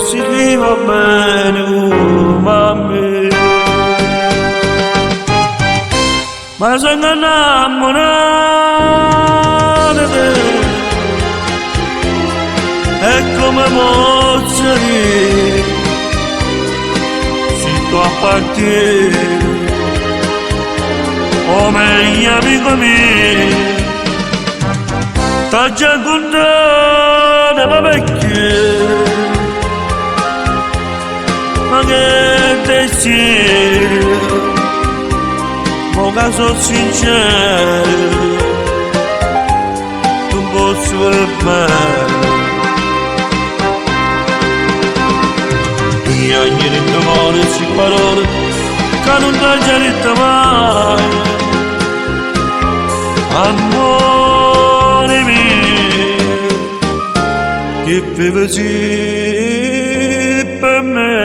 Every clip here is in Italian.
si viva bene come a me. Ma sono innamorato di te, è come mozzare, se tu appartieni, o meglio amico mio, sta già contenta ma perché? Ma che desiderio, ma caso sincero, non posso volere bene. Gli anni di tuo cuore si parole, che non t'ha già detto mai. Amore mio, che vive sì per me.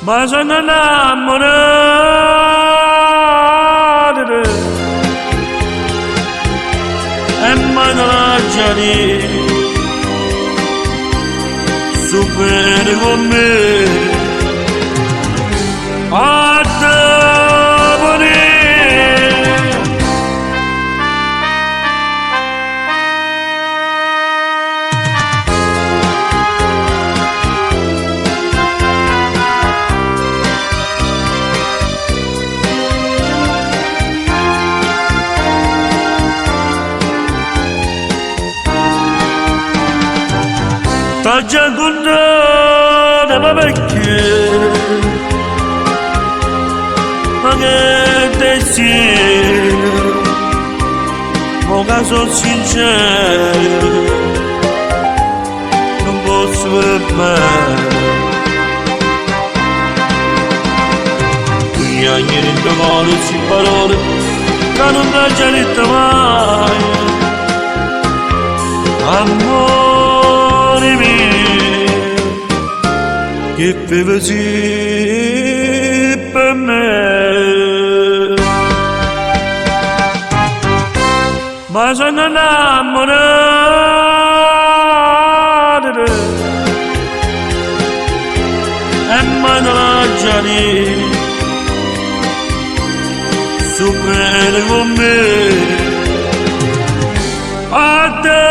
Ma sono innamorato di te, e mai non lascia dire, su bene con me. A te sta già contenta ma perché? Ma che desiderio, ma caso sincero, non posso volere bene. Gli anni di tuo cuore si parole, che non t'ha già detto mai. Amore mio, che vive sì per me. Ma sono innamorato di te, e mai non lascia dire, su bene con me. A te